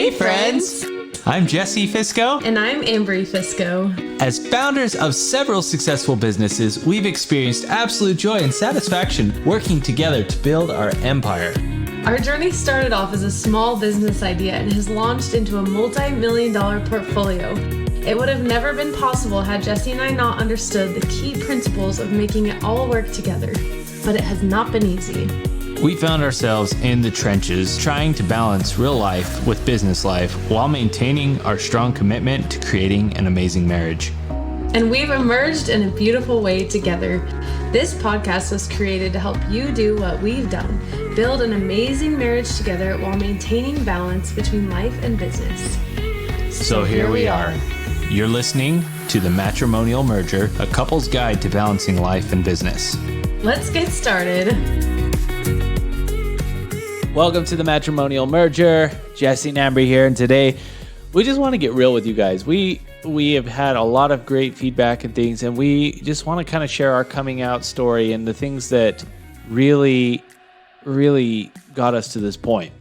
Hey, friends! I'm Jesse Fisco. And I'm Ambry Fisco. As founders of several successful businesses, we've experienced absolute joy and satisfaction working together to build our empire. Our journey started off as a small business idea and has launched into a multi-million-dollar portfolio. It would have never been possible had Jesse and I not understood the key principles of making it all work together. But it has not been easy. We found ourselves in the trenches trying to balance real life with business life while maintaining our strong commitment to creating an amazing marriage. And we've emerged in a beautiful way together. This podcast was created to help you do what we've done, build an amazing marriage together while maintaining balance between life and business. So here we are. You're listening to the Matrimonial Merger, a couple's guide to balancing life and business. Let's get started. Welcome to the Matrimonial Merger. Jesse and Ambry here, and today we just want to get real with you guys. We have had a lot of great feedback and things, and we just want to kind of share our coming out story and the things that really, really got us to this point.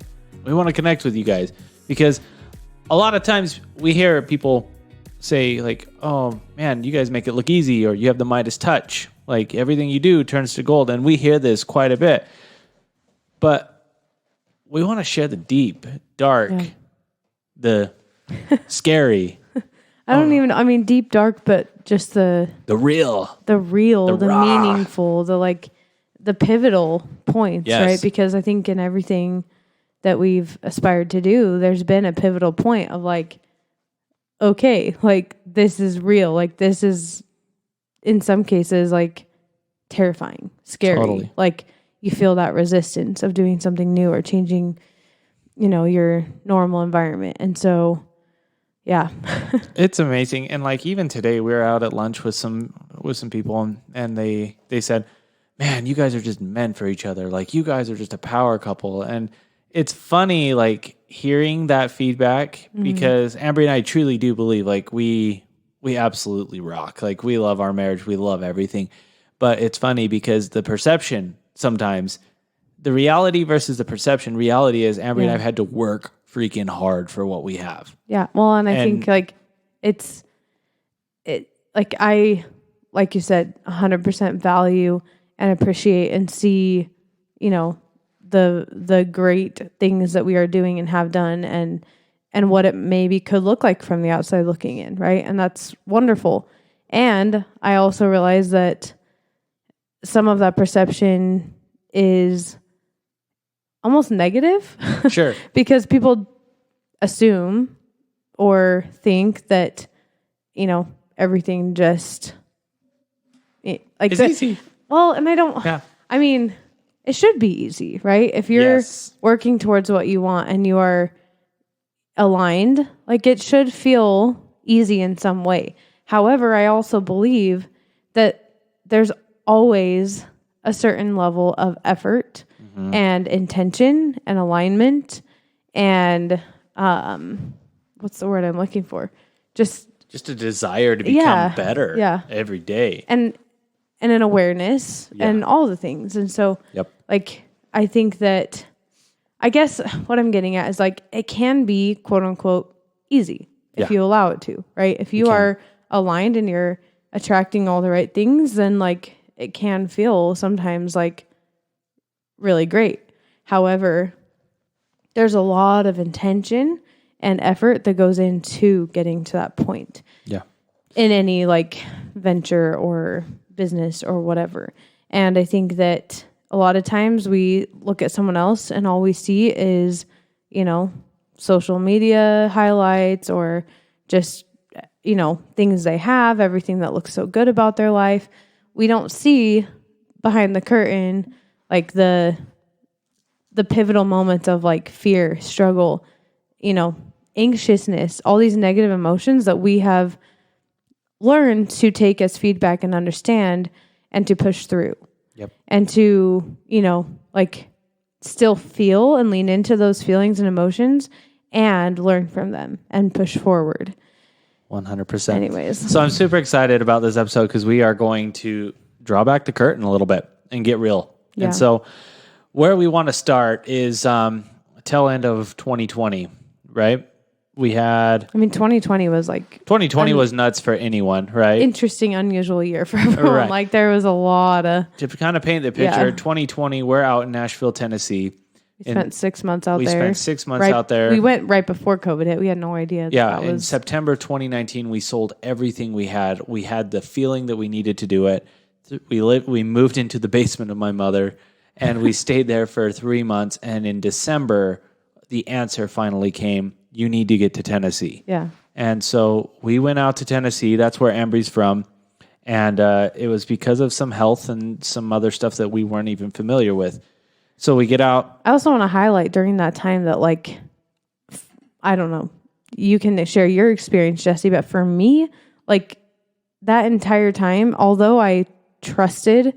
We want to connect with you guys because a lot of times we hear people say like, oh man, you guys make it look easy, or you have the Midas touch. Like everything you do turns to gold. And we hear this quite a bit. But we want to share the deep, dark, the scary. Deep, dark, but just the real, the meaningful, the pivotal points, yes. Right? Because I think in everything that we've aspired to do, there's been a pivotal point of like, okay, like this is real. Like this is, in some cases, like terrifying, scary. Totally. Like you feel that resistance of doing something new or changing, your normal environment. And so, yeah. It's amazing. And like even today we were out at lunch with some people and they said, man, you guys are just meant for each other. Like you guys are just a power couple. And it's funny, like hearing that feedback because Ambry and I truly do believe like we absolutely rock. Like we love our marriage. We love everything. But it's funny because the perception sometimes, the reality versus the perception, reality is Ambry and I have had to work freaking hard for what we have. Yeah. Well, and I think like I, like you said, 100% value and appreciate and see, the great things that we are doing and have done and what it maybe could look like from the outside looking in. Right. And that's wonderful. And I also realize that some of that perception is almost negative. Sure. Because people assume or think that, everything just it's easy. Well, and it should be easy, right? If you're working towards what you want and you are aligned, like it should feel easy in some way. However, I also believe that there's always a certain level of effort and intention and alignment and what's the word I'm looking for? Just a desire to become better every day. And an awareness and all the things. And so I think that I guess what I'm getting at is like it can be quote unquote easy if you allow it to, right? If you are aligned and you're attracting all the right things, then like it can feel sometimes like really great. However, there's a lot of intention and effort that goes into getting to that point. Yeah. In any like venture or business or whatever. And I think that a lot of times we look at someone else and all we see is, social media highlights or just, things they have, everything that looks so good about their life. We don't see behind the curtain, like the pivotal moments of like fear, struggle, anxiousness, all these negative emotions that we have learned to take as feedback and understand and to push through. Yep. And to, still feel and lean into those feelings and emotions and learn from them and push forward. 100%. Anyways. So I'm super excited about this episode because we are going to draw back the curtain a little bit and get real. Yeah. And so where we want to start is tail end of 2020, right? we had. I mean, 2020 was like 2020 was nuts for anyone, right? Interesting, unusual year for everyone. Right. Like there was a lot of. To kind of paint the picture, 2020, we're out in Nashville, Tennessee. We spent 6 months out there. We spent 6 months out there. We went right before COVID hit. We had no idea. In September 2019, we sold everything we had. We had the feeling that we needed to do it. We moved into the basement of my mother, and we stayed there for 3 months. And in December, the answer finally came. You need to get to Tennessee. Yeah. And so we went out to Tennessee. That's where Ambry's from. And it was because of some health and some other stuff that we weren't even familiar with. So we get out. I also want to highlight during that time that, like, I don't know, you can share your experience, Jesse, but for me, like, that entire time, although I trusted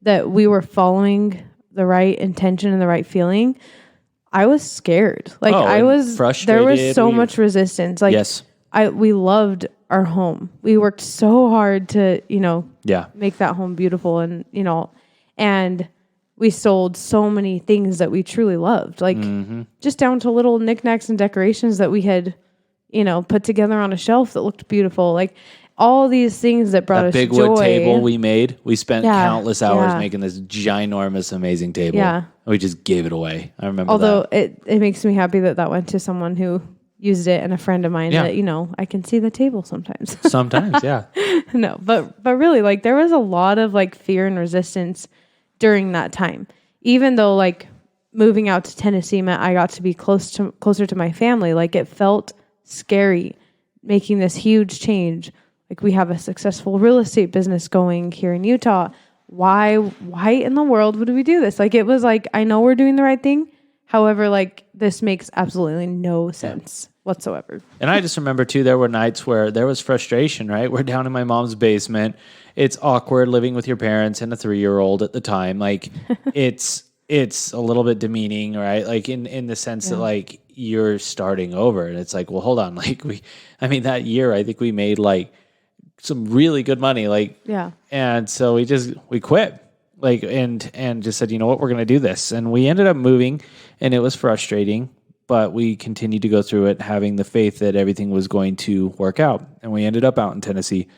that we were following the right intention and the right feeling, I was scared. Like, I was frustrated. There was so much resistance. Like, yes. We loved our home. We worked so hard to, make that home beautiful and, and we sold so many things that we truly loved, like just down to little knickknacks and decorations that we had, put together on a shelf that looked beautiful. Like all these things that brought us joy. That big wood table we made, we spent countless hours making this ginormous, amazing table. Yeah. We just gave it away. I remember Although it makes me happy that went to someone who used it and a friend of mine that, I can see the table sometimes. Sometimes, yeah. No, but really, like, there was a lot of, like, fear and resistance during that time. Even though, like, moving out to Tennessee meant I got to be closer to my family, like, it felt scary making this huge change. Like, we have a successful real estate business going here in Utah. Why in the world would we do this? Like, it was like, I know we're doing the right thing. However, like, this makes absolutely no sense whatsoever. And I just remember, too, there were nights where there was frustration, right? We're down in my mom's basement. It's awkward living with your parents and a 3-year-old at the time. Like, it's a little bit demeaning, right? Like, in the sense that, like, you're starting over. And it's like, well, hold on. Like, that year, I think we made, like, some really good money. Like, and so we quit. Like, and just said, you know what, we're going to do this. And we ended up moving, and it was frustrating, but we continued to go through it, having the faith that everything was going to work out. And we ended up out in Tennessee.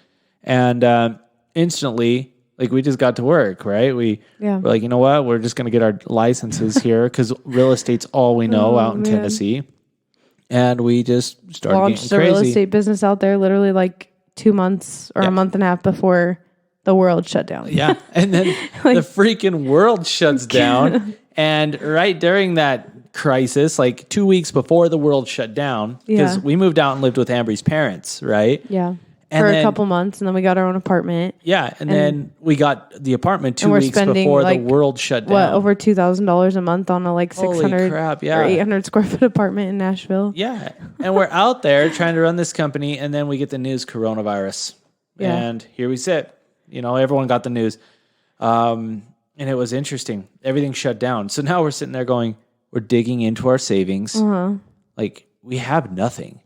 And instantly, like, we just got to work, right? We're like, you know what, we're just going to get our licenses here because real estate's all we know out in Tennessee. And we just started launched getting crazy. A real estate business out there literally like 2 months or a month and a half before the world shut down. Yeah. And then like, the freaking world shuts down. And right during that crisis, like 2 weeks before the world shut down, because we moved out and lived with Ambry's parents, right? Yeah. For a couple months, and then we got our own apartment. Yeah, and then we got the apartment 2 weeks before the world shut down. What, over $2,000 a month on a like 600 or 800 square foot apartment in Nashville? Yeah, and we're out there trying to run this company, and then we get the news coronavirus. Yeah. And here we sit. Everyone got the news. And it was interesting. Everything shut down. So now we're sitting there going, we're digging into our savings. Like, we have nothing.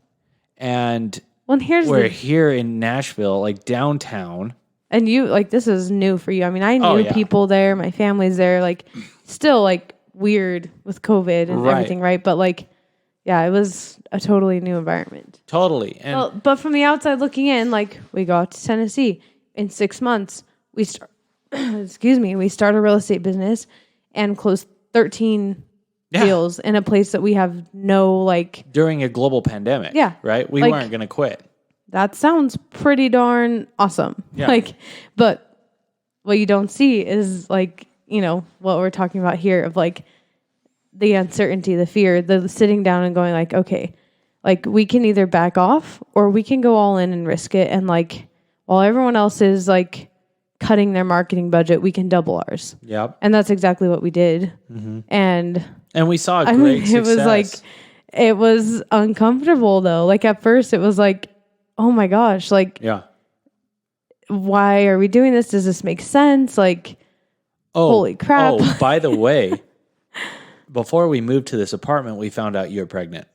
And we're here in Nashville, like downtown. And this is new for you. I mean, I knew people there. My family's there. Like, still, like, weird with COVID and everything, right? But, like, it was a totally new environment. Totally. And but from the outside looking in, like, we got to Tennessee. In 6 months, we start a real estate business and closed 13 deals in a place that we have no, like... During a global pandemic. Yeah. Right? We weren't going to quit. That sounds pretty darn awesome. Yeah. Like, but what you don't see is, like, what we're talking about here of, like, the uncertainty, the fear, the sitting down and going, like, okay, like, we can either back off or we can go all in and risk it. And, like, while everyone else is, like, cutting their marketing budget, we can double ours. Yep. And that's exactly what we did. Mm-hmm. And we saw great success. It was, like, it was uncomfortable, though. Like, at first, it was, like, oh, my gosh. Like, why are we doing this? Does this make sense? Like, holy crap. Oh, by the way, before we moved to this apartment, we found out you're pregnant.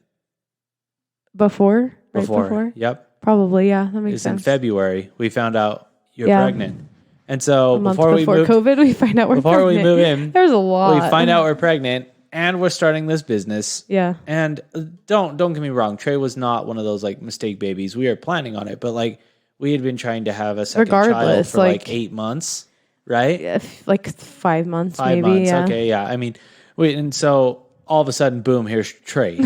Before? Right before? Yep. Probably, yeah. That makes sense. In February, we found out you're pregnant. And so before COVID, we find out we're pregnant. Before we move in, there's a lot. We find out we're pregnant, and we're starting this business. Yeah. And don't get me wrong, Trey was not one of those like mistake babies. We were planning on it, but like we had been trying to have a second child for like 8 months, right? Yeah, like 5 months, 5 maybe. months. Yeah. Okay, yeah. I mean, and so all of a sudden, boom, here's Trey,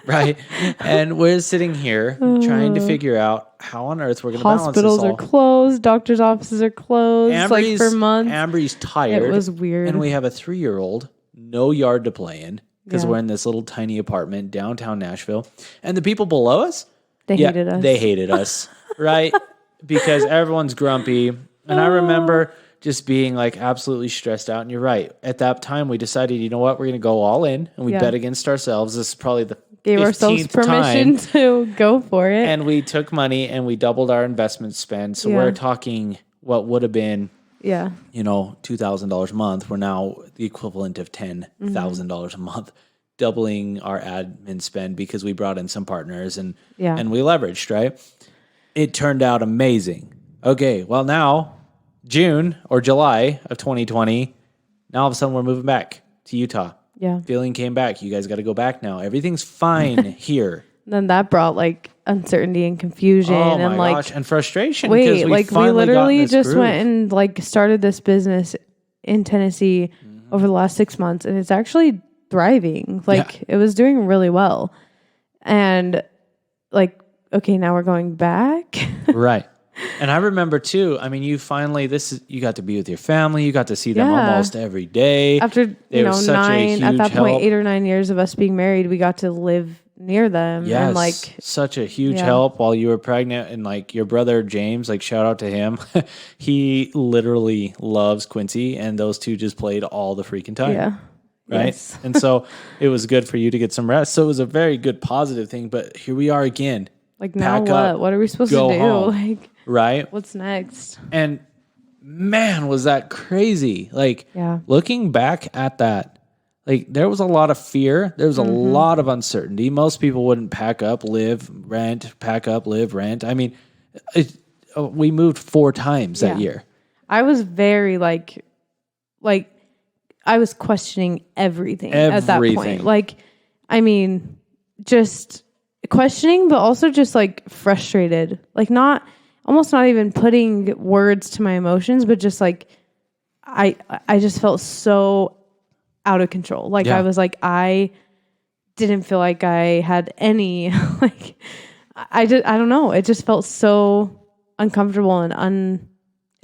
right? And we're sitting here trying to figure out how on earth we're going to balance this all. Hospitals are closed. Doctors' offices are closed like for months. Ambry's tired. It was weird. And we have a 3-year-old, no yard to play in because we're in this little tiny apartment downtown Nashville. And the people below us, they hated us. They hated us, right? Because everyone's grumpy. And I remember just being like absolutely stressed out. And you're right. At that time, we decided, you know what? We're going to go all in and we bet against ourselves. This is probably the gave ourselves permission to go for it. And we took money and we doubled our investment spend. So we're talking what would have been, $2,000 a month. We're now the equivalent of $10,000 a month, doubling our admin spend because we brought in some partners and we leveraged, right? It turned out amazing. Okay, well now, June or July of 2020, now all of a sudden we're moving back to Utah. Yeah. Feeling came back. You guys got to go back now. Everything's fine here. Then that brought like uncertainty and confusion and gosh, and frustration. Wait, we literally just went and like started this business in Tennessee over the last 6 months, and it's actually thriving. Like it was doing really well. And like, okay, now we're going back. Right. And I remember too, I mean, you got to be with your family. You got to see them almost every day. After, at that point, 8 or 9 years of us being married, we got to live near them. Yes, and like such a huge help while you were pregnant. And like your brother, James, like shout out to him. He literally loves Quincy and those two just played all the freaking time. Yeah. Right. Yes. And so it was good for you to get some rest. So it was a very good positive thing, but here we are again. Like now what? What are we supposed to do? Home, like, right? What's next? And man, was that crazy. Like looking back at that, like there was a lot of fear. There was a lot of uncertainty. Most people wouldn't pack up, live, rent, pack up, live, rent. I mean, we moved 4 times that year. I was very like I was questioning everything at that point. Like, I mean, just questioning, but also just like frustrated, like almost not even putting words to my emotions, but just like, I just felt so out of control. Like I was like, I didn't feel like I had any, like, I don't know. It just felt so uncomfortable and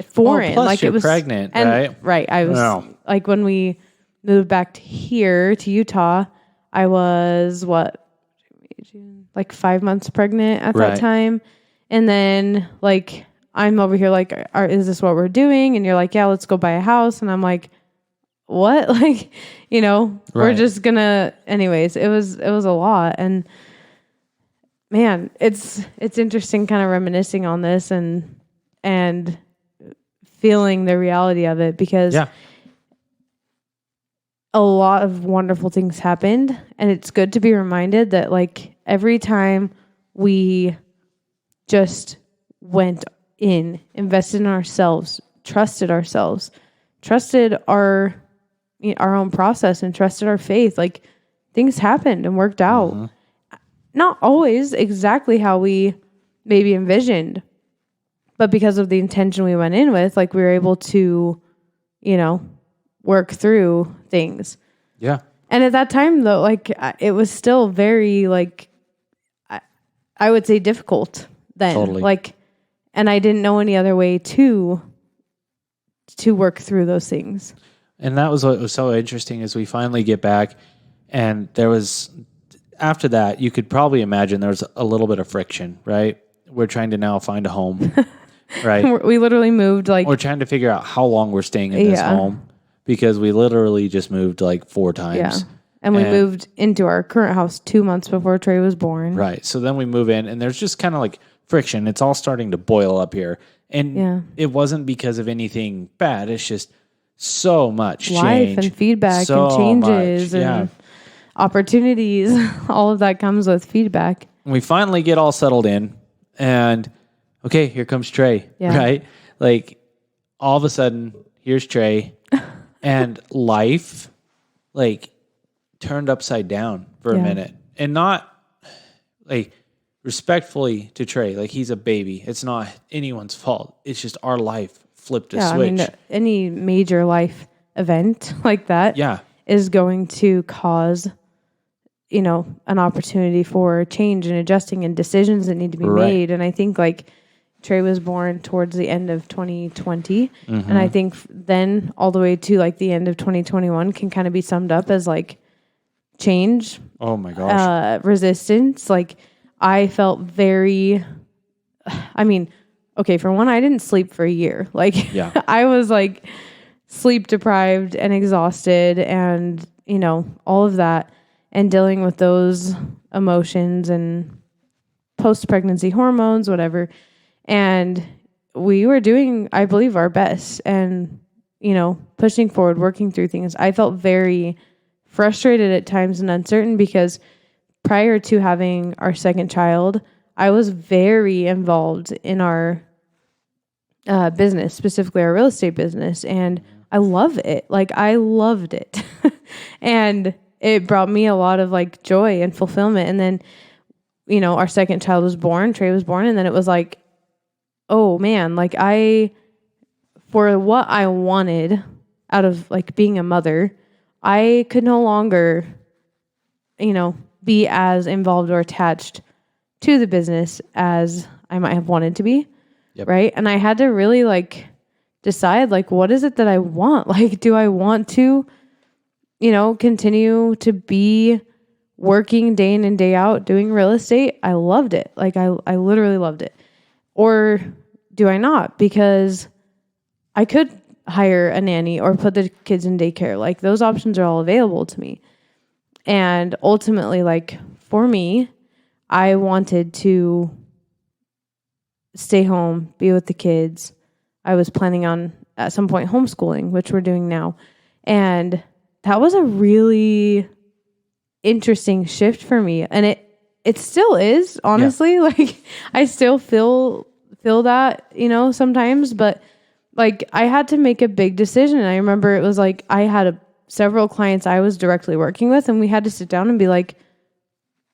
foreign. Plus like you're it was pregnant, and, right? Right. I was like, when we moved back to here to Utah, I was like 5 months pregnant at that time. And then like, I'm over here like, is this what we're doing? And you're like, yeah, let's go buy a house. And I'm like, what? Like, we're just gonna, anyways, it was a lot. And man, it's interesting kind of reminiscing on this and feeling the reality of it because a lot of wonderful things happened, and it's good to be reminded that like every time we just went in, invested in ourselves, trusted our own process and trusted our faith, like things happened and worked out. Not always exactly how we maybe envisioned, but because of the intention we went in with, like we were able to, work through things. Yeah. And at that time though, like it was still very like, I would say difficult then. Totally. Like, and I didn't know any other way to work through those things. And that was what was so interesting is we finally get back and there was, after that, you could probably imagine there was a little bit of friction, right? We're trying to now find a home, right? We literally moved like... We're trying to figure out how long we're staying in this home because we literally just moved like 4 times. Yeah. And we moved into our current house 2 months before Trey was born. Right. So then we move in and there's just kind of like friction. It's all starting to boil up here. And it wasn't because of anything bad. It's just so much life change. And feedback and changes and opportunities. All of that comes with feedback. We finally get all settled in and okay, here comes Trey, right? Like all of a sudden, here's Trey and life like turned upside down for a minute, and not like respectfully to Trey, like he's a baby. It's not anyone's fault. It's just our life flipped a switch. I mean, any major life event like that is going to cause, an opportunity for change and adjusting and decisions that need to be made. And I think like Trey was born towards the end of 2020. Mm-hmm. And I think then all the way to like the end of 2021 can kind of be summed up as like change. Oh my gosh. Resistance. Like I felt very, for one, I didn't sleep for a year. Like I was like sleep deprived and exhausted and, all of that and dealing with those emotions and post-pregnancy hormones, whatever. And we were doing, I believe, our best and, pushing forward, working through things. I felt very frustrated at times and uncertain because prior to having our second child, I was very involved in our business, specifically our real estate business. And I love it. Like I loved it. And it brought me a lot of like joy and fulfillment. And then, our second child was born, Trey was born. And then it was like, oh man, like for what I wanted out of like being a mother, I could no longer, be as involved or attached to the business as I might have wanted to be. Yep. Right. And I had to really like decide like, what is it that I want? Like, do I want to, continue to be working day in and day out doing real estate? I loved it. Like I literally loved it. Or do I not? Because I could hire a nanny or put the kids in daycare. Like those options are all available to me. And ultimately, like for me, I wanted to stay home, be with the kids. I was planning on at some point homeschooling, which we're doing now. And that was a really interesting shift for me. And it still is, honestly. Yeah. Like I still feel that, sometimes, but like I had to make a big decision. And I remember it was like I had several clients I was directly working with, and we had to sit down and be like,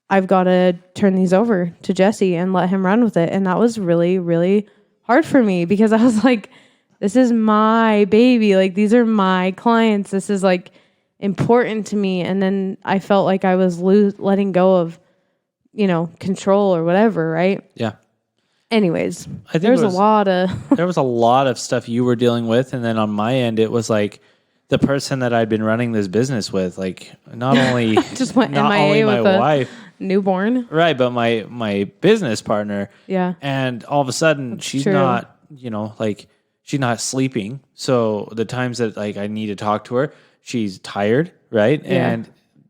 I've got to turn these over to Jesse and let him run with it. And that was really, really hard for me because I was like, this is my baby. Like, these are my clients. This is like important to me. And then I felt like I was letting go of, control or whatever. Right. Yeah. Anyways, I think there was a lot of stuff you were dealing with. And then on my end, it was like the person that I'd been running this business with, like not only just went not MIA only my with wife, newborn, right, but my business partner. Yeah. And all of a sudden she's not, like she's not sleeping. So the times that like I need to talk to her, she's tired, right? Yeah. And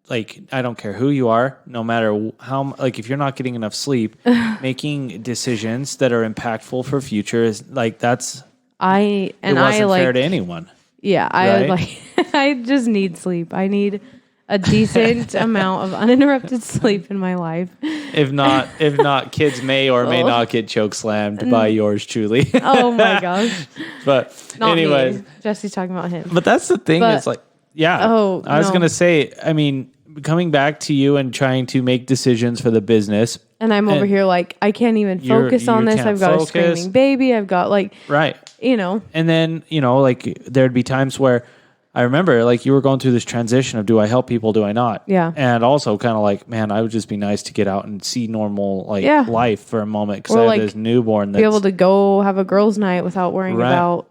like, I don't care who you are, no matter how, like, if you're not getting enough sleep, making decisions that are impactful for future is like, it wasn't fair to anyone. Yeah. Right? I just need sleep. I need a decent amount of uninterrupted sleep in my life. If not, kids may or may not get choke slammed by yours truly. Oh my gosh. But not anyways, me. Jesse's talking about him. But that's the thing. It's like, yeah. Oh, I was going to say, I mean, coming back to you and trying to make decisions for the business. And I'm over here like, I can't even focus on this. I've got a screaming baby. I've got like, right. And then, like there'd be times where I remember like you were going through this transition of do I help people, do I not? Yeah. And also kind of like, man, I would just be nice to get out and see normal life for a moment because I have this newborn that's... Be able to go have a girls' night without worrying about,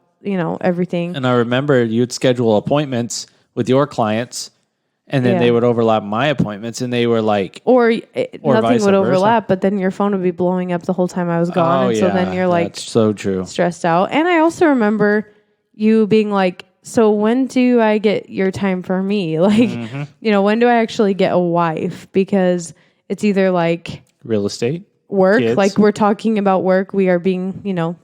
everything. And I remember you'd schedule appointments with your clients and then they would overlap my appointments and they were like... Or nothing would overlap, but then your phone would be blowing up the whole time I was gone. And so then you're like... That's so true. Stressed out. And I also remember you being like, so when do I get your time for me? Like, when do I actually get a wife? Because it's either like... Real estate. Work. Kids. Like we're talking about work. We are being,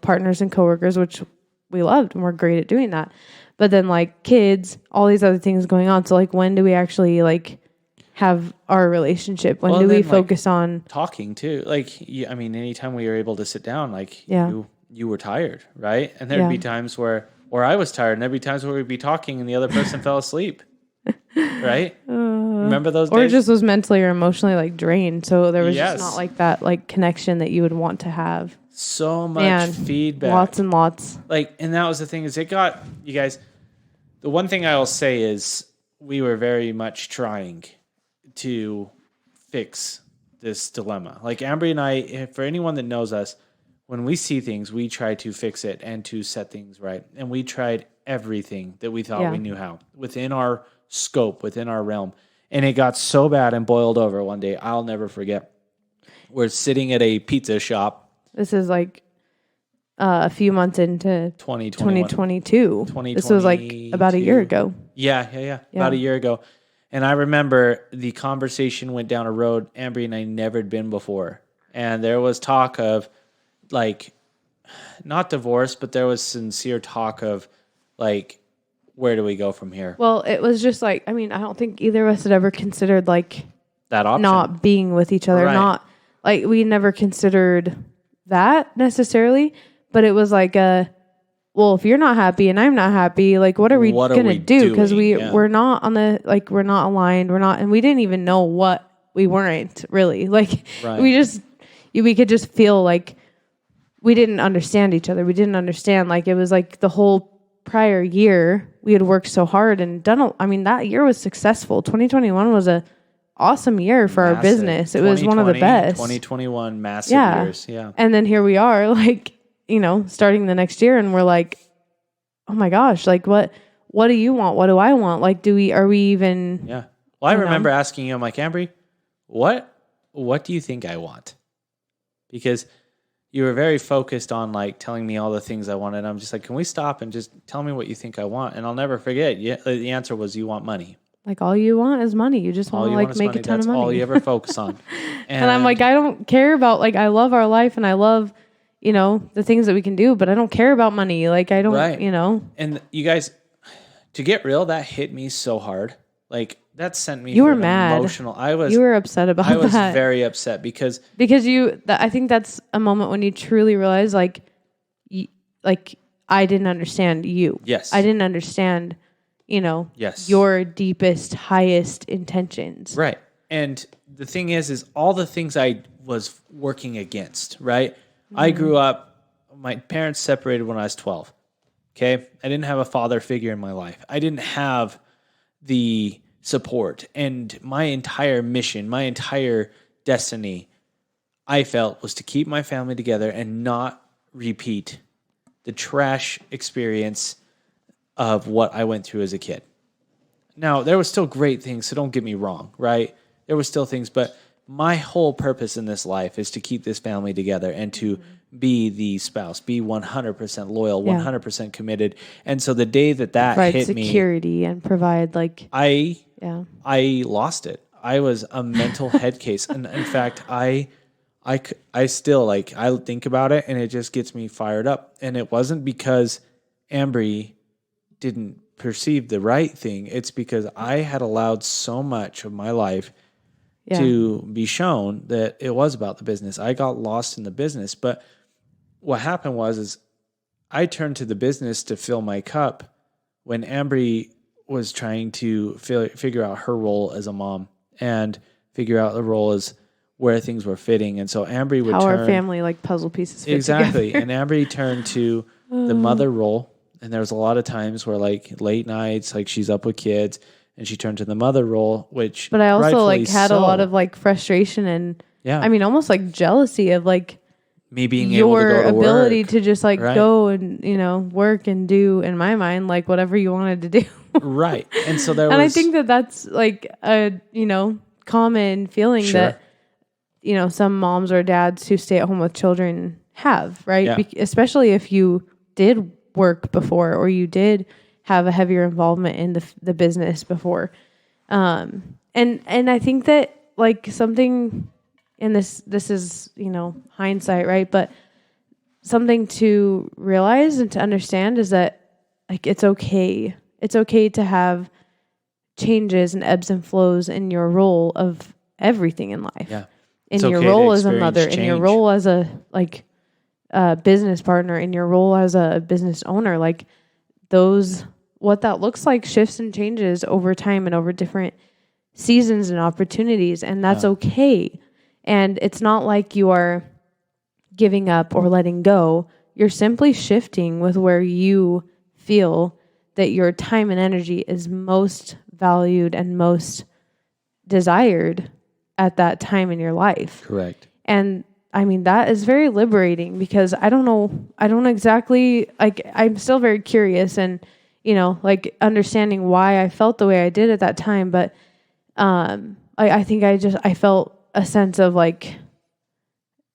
partners and coworkers, which we loved and we're great at doing that. But then like kids, all these other things going on. So like when do we actually like have our relationship? When do we focus on talking too? Like, I mean, anytime we were able to sit down, like you were tired, right? And there'd be times where I was tired and there'd be times where we'd be talking and the other person fell asleep. right? Remember those days? Or just was mentally or emotionally like drained. So there was just not like that like connection that you would want to have. So much feedback. Lots and lots. Like, and that was the thing is it got, you guys, the one thing I will say is we were very much trying to fix this dilemma. Like Ambry and I, for anyone that knows us, when we see things, we try to fix it and to set things right. And we tried everything that we thought we knew how within our scope, within our realm. And it got so bad and boiled over one day. I'll never forget. We're sitting at a pizza shop. This is like a few months into 2022. This was like about a year ago. Yeah. About a year ago. And I remember the conversation went down a road Ambry and I never had been before. And there was talk of like, not divorce, but there was sincere talk of like, where do we go from here? Well, it was just like, I mean, I don't think either of us had ever considered like that option. Not being with each other. Right. Not like we never considered that necessarily, but it was like well, if you're not happy and I'm not happy, like what are we going to do? Because we're not on the, like, we're not aligned. We're not, and we didn't even know what we weren't really. Like we could just feel like we didn't understand each other. We didn't understand. Like it was like the whole prior year we had worked so hard and done. I mean, that year was successful. 2021 was a awesome year for our business. It was one of the best. 2021 massive years. Yeah. And then here we are, like, you know, starting the next year, and we're like, oh my gosh, like what do you want? What do I want? Like, are we even? Yeah. Well, I remember asking you, I'm like, Ambry, what do you think I want? Because you were very focused on like telling me all the things I wanted. I'm just like, can we stop and just tell me what you think I want? And I'll never forget. The answer was you want money. Like all you want is money. You just want to like make a ton of money. That's all you ever focus on. And I'm like, I don't care about, like, I love our life and I love, you know, the things that we can do, but I don't care about money. Like I don't, you know. And you guys, to get real, that hit me so hard. Like that sent me. You were mad. Emotional. You were upset about that. I was very upset because I think that's a moment when you truly realize, like, I didn't understand you. Yes. I didn't understand, you know, your deepest, highest intentions. Right. And the thing is all the things I was working against, right? Mm-hmm. I grew up, my parents separated when I was 12. Okay. I didn't have a father figure in my life. I didn't have the support, and my entire mission, my entire destiny, I felt, was to keep my family together and not repeat the trash experience of what I went through as a kid. Now, there were still great things, so don't get me wrong, right? There were still things, but my whole purpose in this life is to keep this family together and to be the spouse, be 100% loyal, 100% committed. And so the day that provide hit me, security and provide like I lost it. I was a mental head case, and in fact, I still, like, I think about it and it just gets me fired up. And it wasn't because Ambry didn't perceive the right thing. It's because I had allowed so much of my life to be shown that it was about the business. I got lost in the business. But what happened was I turned to the business to fill my cup when Ambry was trying to figure out her role as a mom and figure out the role as where things were fitting. And so Ambry would our family, like, puzzle pieces fit exactly. together. And Ambry turned to the mother role. And there was a lot of times where, like, late nights, like, she's up with kids, and she turned to the mother role, which, but I also, like, had a lot of, like, frustration and I mean, almost like jealousy of, like, me being able to go to work. Your ability to just, like, go and, you know, work and do, in my mind, like, whatever you wanted to do. Right. And so there was, and I think that's like a, you know, common feeling that, you know, some moms or dads who stay at home with children have, right? Yeah. Especially if you did work before or you did have a heavier involvement in the business before. And I think that, like, something, and this is, you know, hindsight, right? But something to realize and to understand is that, like, it's okay. It's okay to have changes and ebbs and flows in your role of everything in life. Yeah. In your role as a mother, in your role as a, like, business partner, in your role as a business owner, like, those what that looks like shifts and changes over time and over different seasons and opportunities. And that's okay. And it's not like you are giving up or letting go. You're simply shifting with where you feel that your time and energy is most valued and most desired at that time in your life. Correct. And I mean, that is very liberating because I don't know exactly, like, I'm still very curious and, you know, like understanding why I felt the way I did at that time. But I think I felt a sense of like,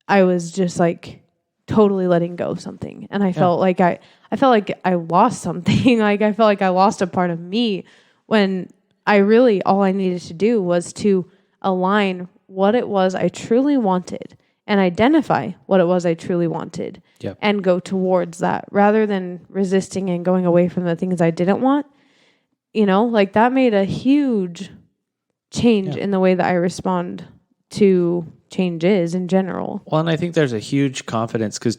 I was just like totally letting go of something. And I felt like I felt like I lost something. Like I felt like I lost a part of me when all I needed to do was to align what it was I truly wanted and identify what it was I truly wanted and go towards that rather than resisting and going away from the things I didn't want. You know, like that made a huge change in the way that I respond to changes in general. Well, and I think there's a huge confidence because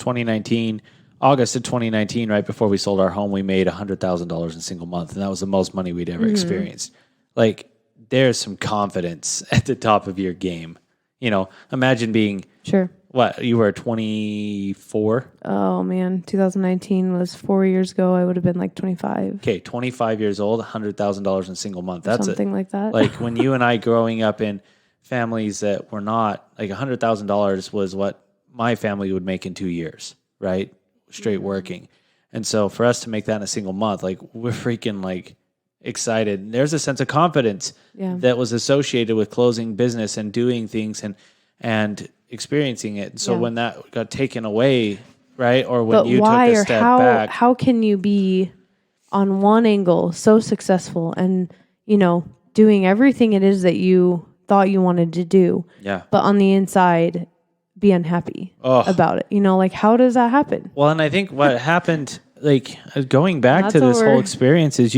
August of 2019, right before we sold our home, we made $100,000 in a single month. And that was the most money we'd ever experienced. Like there's some confidence at the top of your game. You know, imagine being, you were 24? Oh man, 2019 was 4 years ago. I would have been like 25. Okay, 25 years old, $100,000 in a single month. That's something like that. Like when you and I growing up in families that were not, like $100,000 was what my family would make in 2 years, right? Straight working. And so for us to make that in a single month, like we're freaking like excited. And there's a sense of confidence that was associated with closing business and doing things and experiencing it. And so when that got taken away, right? Or when you took a step back. How can you be on one angle so successful and, you know, doing everything it is that you thought you wanted to do, but on the inside be unhappy about it? You know, like how does that happen? Well, and I think what happened, like going back to this whole experience is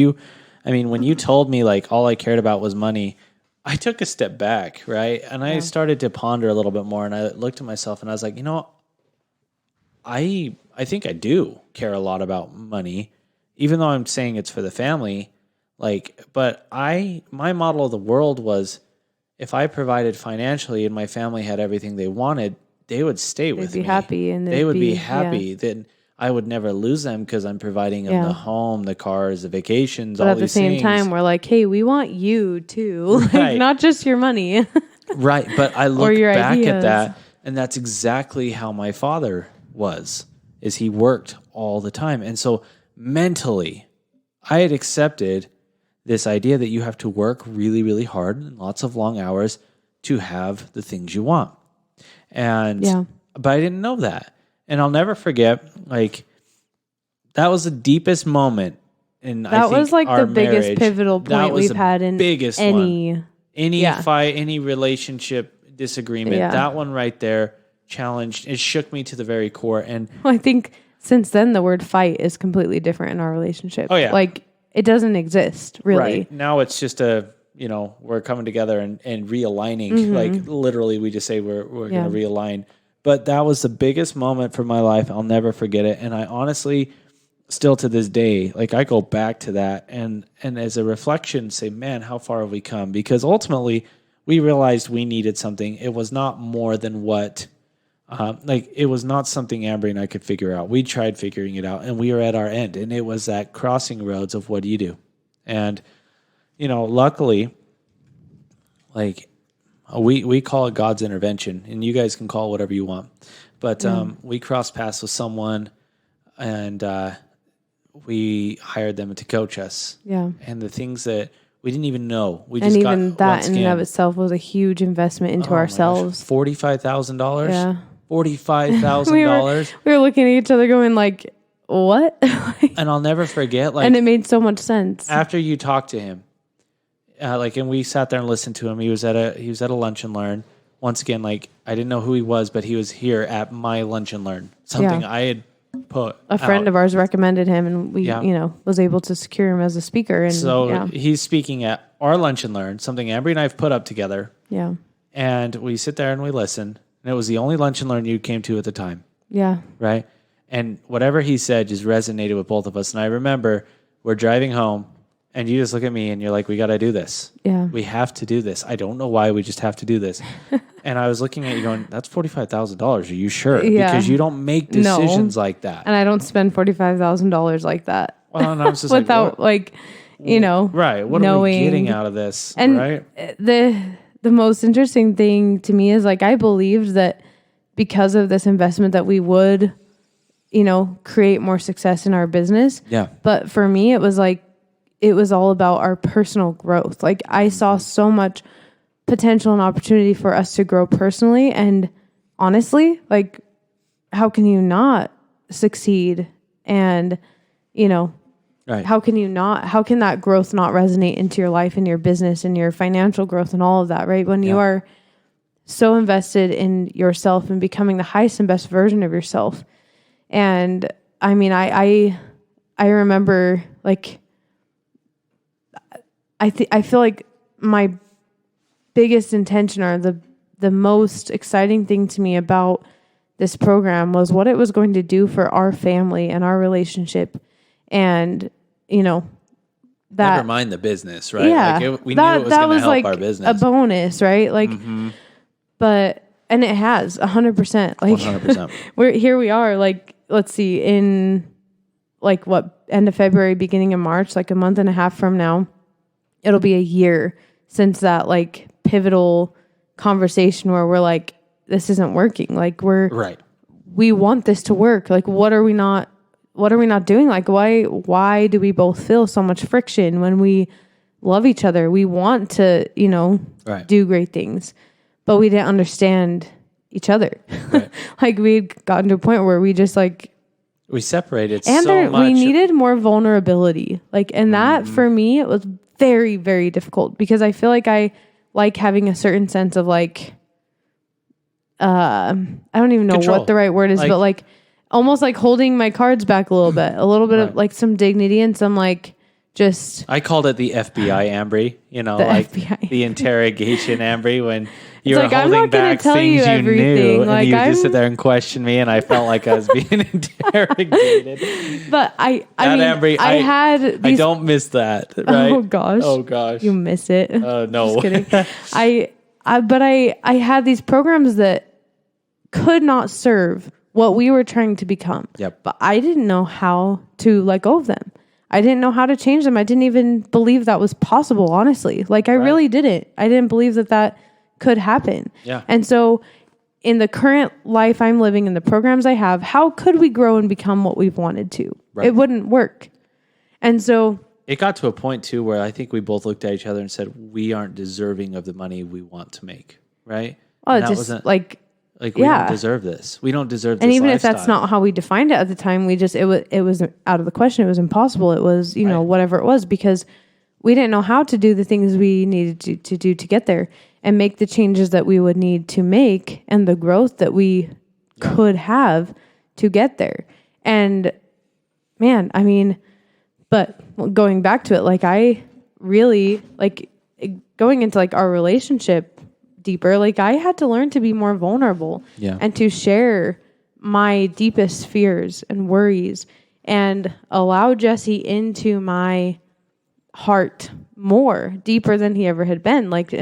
when you told me like all I cared about was money, I took a step back, right? And I started to ponder a little bit more and I looked at myself and I was like, you know, I think I do care a lot about money, even though I'm saying it's for the family. Like, but my model of the world was if I provided financially and my family had everything they wanted, they would stay with me. They'd be happy. And they would be happy. Then I would never lose them because I'm providing them the home, the cars, the vacations, all these things. But at the same time, we're like, hey, we want you too. Like, not just your money. Right. But I look back at that, and that's exactly how my father is he worked all the time. And so mentally, I had accepted this idea that you have to work really, really hard and lots of long hours to have the things you want. And but I didn't know that. And I'll never forget, like, that was the deepest moment in that was like our the biggest marriage. pivotal point we've had in biggest any fight, any relationship disagreement. That one right there challenged. It shook me to the very core. And I think since then the word fight is completely different in our relationship. Oh yeah, like it doesn't exist really. Right now, it's just we're coming together and realigning. Like literally, we just say we're going to realign. But that was the biggest moment for my life. I'll never forget it. And I honestly, still to this day, like I go back to that and as a reflection say, man, how far have we come? Because ultimately we realized we needed something. It was not more than what, it was not something Ambry and I could figure out. We tried figuring it out and we were at our end. And it was that crossing roads of what do you do? And, luckily, like, we call it God's intervention, and you guys can call it whatever you want. But we crossed paths with someone, and we hired them to coach us. Yeah. And the things that we didn't even know, that in and of itself was a huge investment into ourselves. $45,000. Yeah. $45,000. We were looking at each other, going like, "What?" And I'll never forget. Like, and it made so much sense after you talked to him. And we sat there and listened to him. He was at a lunch and learn. Once again, like I didn't know who he was, but he was here at my lunch and learn. Something I had put. A friend of ours recommended him, and we, was able to secure him as a speaker. And so he's speaking at our lunch and learn. Something Ambry and I have put up together. Yeah. And we sit there and we listen. And it was the only lunch and learn you came to at the time. Yeah. Right. And whatever he said just resonated with both of us. And I remember we're driving home and you just look at me and you're like, we got to do this. Yeah. We have to do this. I don't know why, we just have to do this. And I was looking at you going, that's $45,000. Are you sure? Yeah. Because you don't make decisions like that. And I don't spend $45,000 like that. Well, and I was just without right. What are we getting out of this? And right. The most interesting thing to me is like, I believed that because of this investment that we would, create more success in our business. Yeah. But for me, it was like, it was all about our personal growth. Like I saw so much potential and opportunity for us to grow personally. And honestly, like, how can you not succeed? And, right. how can that growth not resonate into your life and your business and your financial growth and all of that, right? When you are so invested in yourself and becoming the highest and best version of yourself. And I mean, I remember like, I feel like my biggest intention or the most exciting thing to me about this program was what it was going to do for our family and our relationship. And, that never mind the business, right? Yeah. Like we knew it was going to help like our business. A bonus, right? Like, and it has 100%. Like 100%. Here we are, like, let's see, in like end of February, beginning of March, like a month and a half from now, it'll be a year since that like pivotal conversation where we're like, this isn't working. Like we want this to work. Like, what are we not doing? Like, why do we both feel so much friction when we love each other? We want to, do great things, but we didn't understand each other. Right. Like we'd gotten to a point where we just like, we separated and so much. We needed more vulnerability. Like, and that for me, it was very, very difficult because I feel like I like having a certain sense of like, I don't even know control. What the right word is, but like almost like holding my cards back a little bit of like some dignity and some like just. I called it the FBI Ambry, like FBI. The interrogation Ambry when you were like, holding back things you knew like, and you just sit there and question me and I felt like I was being interrogated. But Ambry, I don't miss that, right? Oh gosh. You miss it. No. Just kidding. I had these programs that could not serve what we were trying to become. Yep. But I didn't know how to let go of them. I didn't know how to change them. I didn't even believe that was possible, honestly. Like I really didn't. I didn't believe that could happen. Yeah. And so in the current life I'm living, in the programs I have, how could we grow and become what we've wanted to? Right. It wouldn't work. And so it got to a point too where I think we both looked at each other and said, we aren't deserving of the money we want to make. Right. Well, it just like we don't deserve this. We don't deserve this. And even lifestyle. if that's not how we defined it at the time, it was out of the question. It was impossible. It was, whatever it was, because we didn't know how to do the things we needed to do to get there and make the changes that we would need to make and the growth that we could have to get there. And man, I mean, but going back to it, like I really like going into like our relationship deeper, like I had to learn to be more vulnerable and to share my deepest fears and worries and allow Jesse into my heart more deeper than he ever had been, like,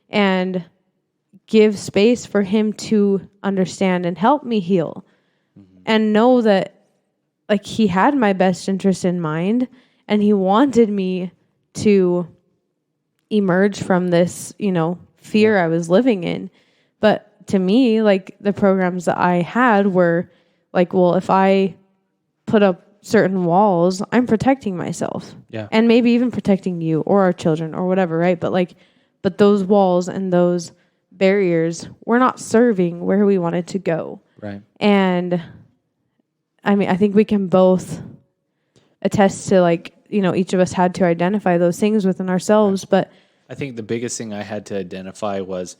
and give space for him to understand and help me heal and know that like he had my best interest in mind and he wanted me to emerge from this, fear I was living in. But to me, like the programs that I had were like, well, if I put up certain walls, I'm protecting myself. Yeah. And maybe even protecting you or our children or whatever, right? But those walls and those barriers were not serving where we wanted to go. Right. And I mean, I think we can both attest to like, each of us had to identify those things within ourselves, but I think the biggest thing I had to identify was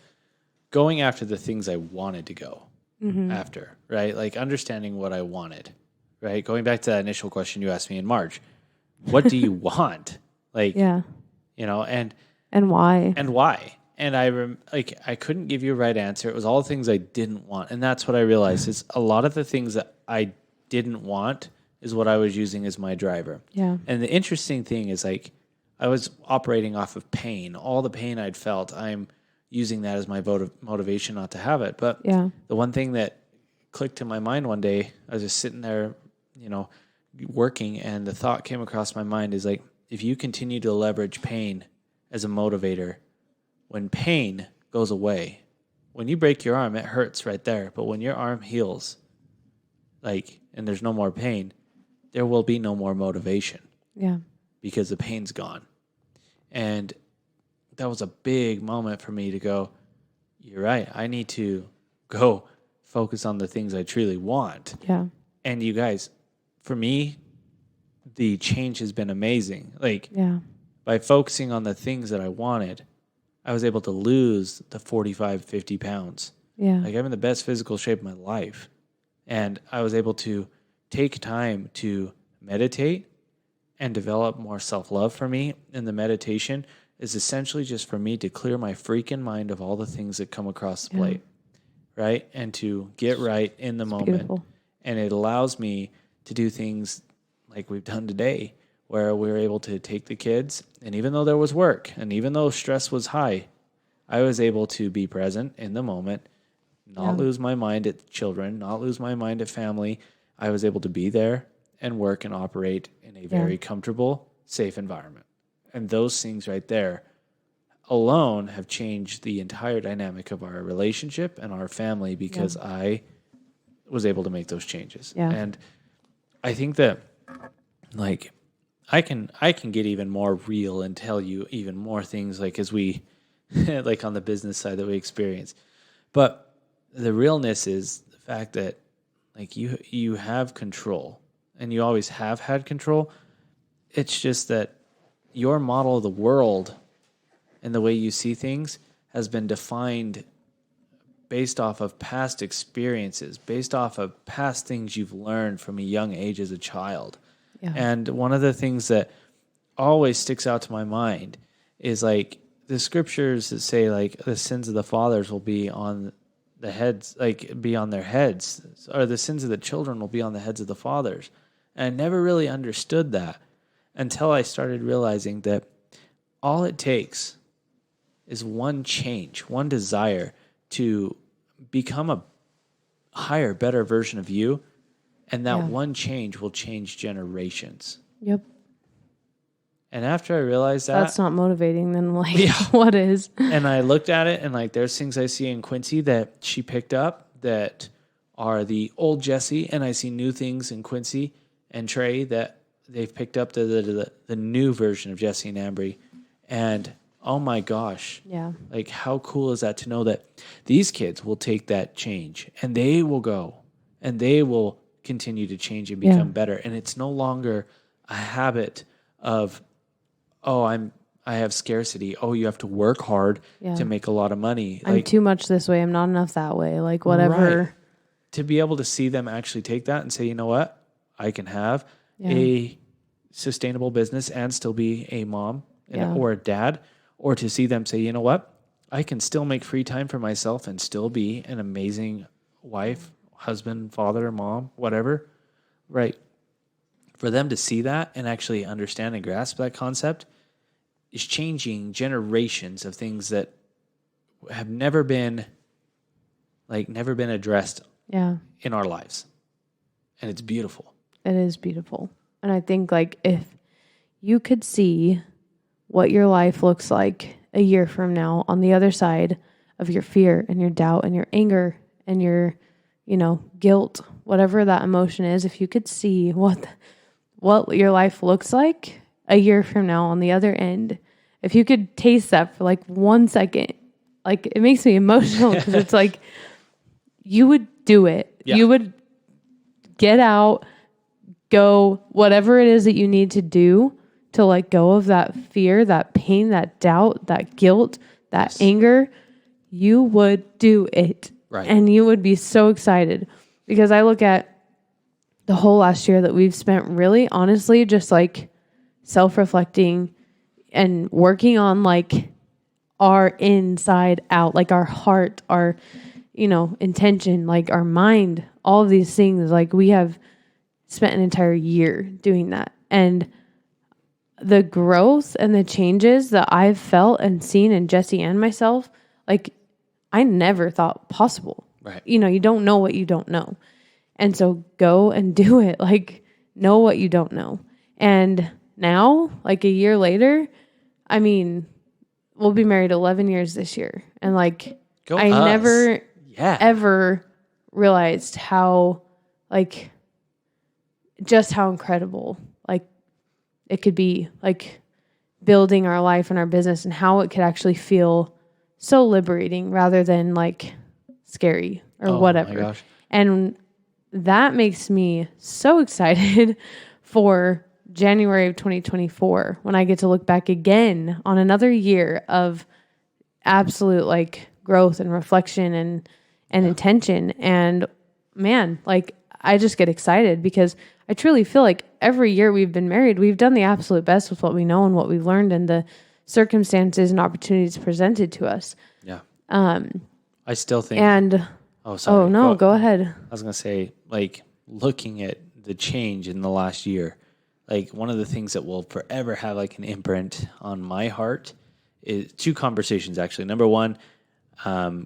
going after the things I wanted to go after, right? Like understanding what I wanted, right? Going back to that initial question you asked me in March, what do you want? Like, and why? And why? And I couldn't give you a right answer. It was all the things I didn't want. And that's what I realized is a lot of the things that I didn't want is what I was using as my driver. Yeah. And the interesting thing is like I was operating off of pain. All the pain I'd felt, I'm using that as my motivation not to have it. But the one thing that clicked in my mind one day, I was just sitting there, working, and the thought came across my mind is like, if you continue to leverage pain as a motivator, when pain goes away, when you break your arm, it hurts right there. But when your arm heals, and there's no more pain, there will be no more motivation. Yeah. Because the pain's gone. And that was a big moment for me to go, you're right. I need to go focus on the things I truly want. Yeah. And you guys, for me, the change has been amazing. By focusing on the things that I wanted, I was able to lose the 45, 50 pounds. Yeah. I'm in the best physical shape of my life. And I was able to take time to meditate and develop more self-love for me. And the meditation is essentially just for me to clear my freaking mind of all the things that come across the plate, right? And to get right in the moment. Beautiful. And it allows me to do things like we've done today, where we were able to take the kids, and even though there was work, and even though stress was high, I was able to be present in the moment, not lose my mind at children, not lose my mind at family. I was able to be there and work and operate in a very comfortable, safe environment. And those things right there alone have changed the entire dynamic of our relationship and our family because I was able to make those changes. Yeah. And I think that I can get even more real and tell you even more things as we on the business side that we experience. But the realness is the fact that you have control, and you always have had control. It's just that your model of the world and the way you see things has been defined based off of past experiences, based off of past things you've learned from a young age as a child. Yeah. And one of the things that always sticks out to my mind is the scriptures that say the sins of the fathers will be on the heads, be on their heads, or the sins of the children will be on the heads of the fathers. And I never really understood that until I started realizing that all it takes is one change, one desire to become a higher, better version of you. And that one change will change generations. Yep. And after I realized that... That's not motivating, then what is? And I looked at it, and there's things I see in Quincy that she picked up that are the old Jesse, and I see new things in Quincy and Trey that they've picked up the new version of Jesse and Ambry. And oh my gosh. Yeah. How cool is that to know that these kids will take that change, and they will go, and they will continue to change and become better. And it's no longer a habit of, I have scarcity. Oh, you have to work hard to make a lot of money. I'm too much this way. I'm not enough that way. Whatever. Right. To be able to see them actually take that and say, you know what? I can have a sustainable business and still be a mom or a dad, or to see them say, you know what? I can still make free time for myself and still be an amazing wife, husband, father, mom, whatever. Right. For them to see that and actually understand and grasp that concept is changing generations of things that have never been addressed in our lives. And it's beautiful. It is beautiful. And I think if you could see what your life looks like a year from now on the other side of your fear and your doubt and your anger and your, guilt, whatever that emotion is, if you could see what your life looks like a year from now on the other end, if you could taste that for 1 second, it makes me emotional because it's you would do it. Yeah. You would get out, go, whatever it is that you need to do to let go of that fear, that pain, that doubt, that guilt, that anger. You would do it. Right. And you would be so excited, because I look at the whole last year that we've spent really honestly just self-reflecting and working on our inside out, our heart, our intention, our mind, all of these things. We have spent an entire year doing that. And the growth and the changes that I've felt and seen in Jesse and myself, like I never thought possible. Right. You don't know what you don't know. And so go and do it. Like, know what you don't know. And now, like a year later, I mean, we'll be married 11 years this year. And like, I never ever realized how, like, just how incredible, like, it could be, like, building our life and our business and how it could actually feel so liberating rather than, like, scary or whatever. My gosh. And that makes me so excited for January of 2024 when I get to look back again on another year of absolute like growth and reflection and intention. And man, like I just get excited because I truly feel like every year we've been married, we've done the absolute best with what we know and what we've learned and the circumstances and opportunities presented to us. Yeah. I still think. And sorry. Go ahead. I was gonna say, like, looking at the change in the last year, like one of the things that will forever have like an imprint on my heart is two conversations actually. Number one,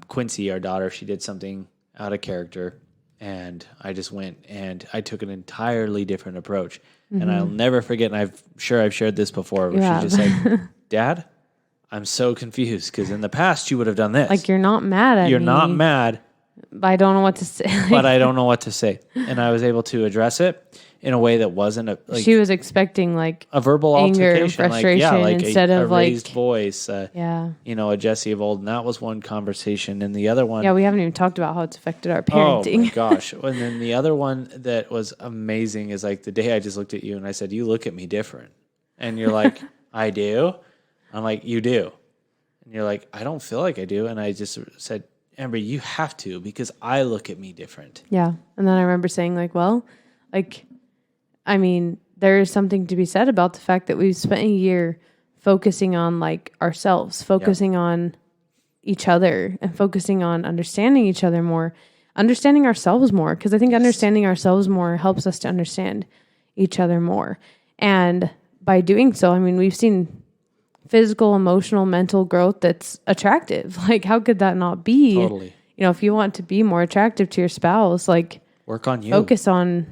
Quincy, our daughter, she did something out of character, and I just went and I took an entirely different approach. Mm-hmm. And I'll never forget. And I'm sure I've shared this before. Where she's just like, "Dad, I'm so confused because in the past you would have done this. Like you're not mad at me. You're not mad." But I don't know what to say. But I don't know what to say. And I was able to address it in a way that wasn't she was expecting like a verbal anger altercation, and frustration instead of a raised like voice. A Jesse of old. And that was one conversation. And the other one. Yeah, we haven't even talked about how it's affected our parenting. Oh my gosh. And then the other one that was amazing is like the day I just looked at you and I said, "You look at me different." And you're like, "I do?" I'm like, "You do." And you're like, "I don't feel like I do." And I just said, "Ambry, you have to because I look at me different." Yeah. And then I remember saying like, well, like, I mean, there is something to be said about the fact that we've spent a year focusing on like ourselves, focusing on each other and focusing on understanding each other more, understanding ourselves more. Cause I think understanding ourselves more helps us to understand each other more. And by doing so, I mean, we've seen physical, emotional, mental growth that's attractive. Like, how could that not be? Totally. If you want to be more attractive to your spouse, like, work on you. Focus on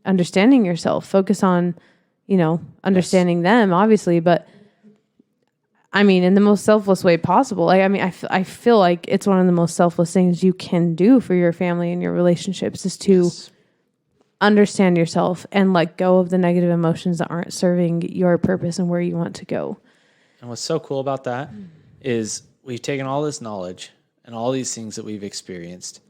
understanding yourself. Focus on, understanding them, obviously. But, I mean, in the most selfless way possible. Like, I mean, I feel like it's one of the most selfless things you can do for your family and your relationships is to understand yourself and let go of the negative emotions that aren't serving your purpose and where you want to go. And what's so cool about that is we've taken all this knowledge and all these things that we've experienced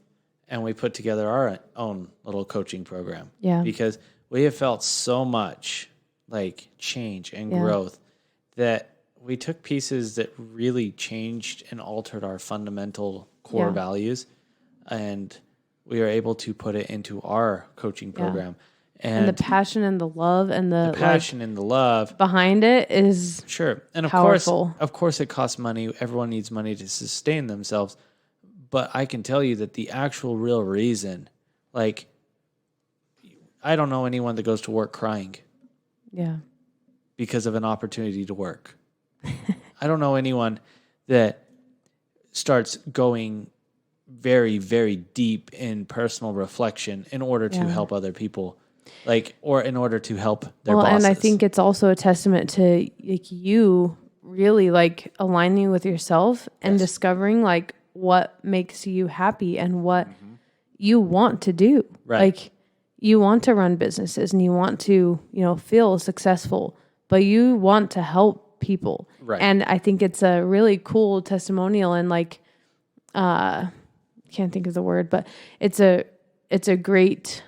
and we put together our own little coaching program. Yeah. Because we have felt so much like change and growth that we took pieces that really changed and altered our fundamental core values, and we are able to put it into our coaching program. And the passion and the love and the passion and the love behind it is sure. And powerful. Of course it costs money. Everyone needs money to sustain themselves. But I can tell you that the actual real reason, like, I don't know anyone that goes to work crying. Yeah. Because of an opportunity to work. I don't know anyone that starts going very, very deep in personal reflection in order to help other people. Like, or in order to help their bosses. And I think it's also a testament to like you really like aligning with yourself and discovering like what makes you happy and what you want to do. Right. Like you want to run businesses and you want to, feel successful, but you want to help people. Right. And I think it's a really cool testimonial and like, can't think of the word, but it's a great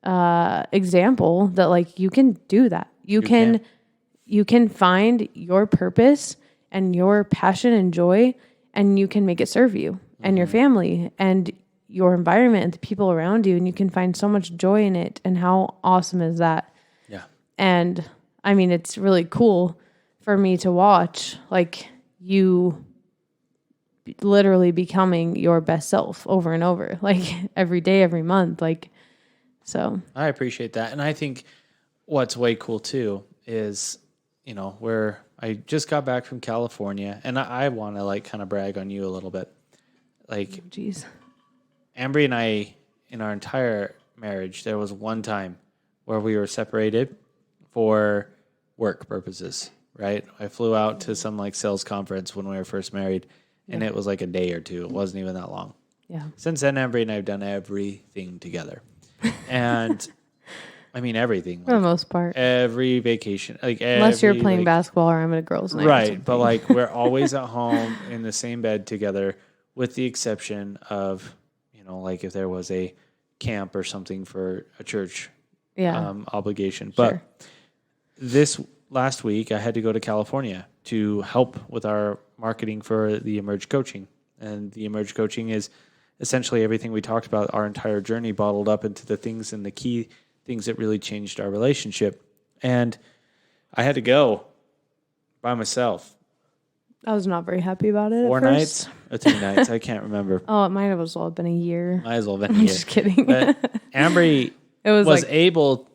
example that like you can do that. You can find your purpose and your passion and joy, and you can make it serve you and your family and your environment and the people around you, and you can find so much joy in it. And how awesome is that? Yeah. And I mean, it's really cool for me to watch like you literally becoming your best self over and over, like every day, every month. Like So I appreciate that. And I think what's way cool too is, I just got back from California, and I want to kind of brag on you a little bit. Jeez. Ambry and I, in our entire marriage, there was one time where we were separated for work purposes, right? I flew out to some sales conference when we were first married, and it was a day or two. It wasn't even that long. Yeah. Since then, Ambry and I have done everything together. And I mean, everything. For the most part. Every vacation. Unless you're playing basketball or I'm at a girls' night. Right. But we're always at home in the same bed together, with the exception of, if there was a camp or something for a church obligation. But this last week, I had to go to California to help with our marketing for the Emerge coaching. And the Emerge coaching is essentially everything we talked about, our entire journey bottled up into the things and the key things that really changed our relationship. And I had to go by myself. I was not very happy about it. 4 nights or 3 nights. I can't remember. Oh, it might have as well been a year. Might as well have been a year. I'm just kidding. But Ambry was able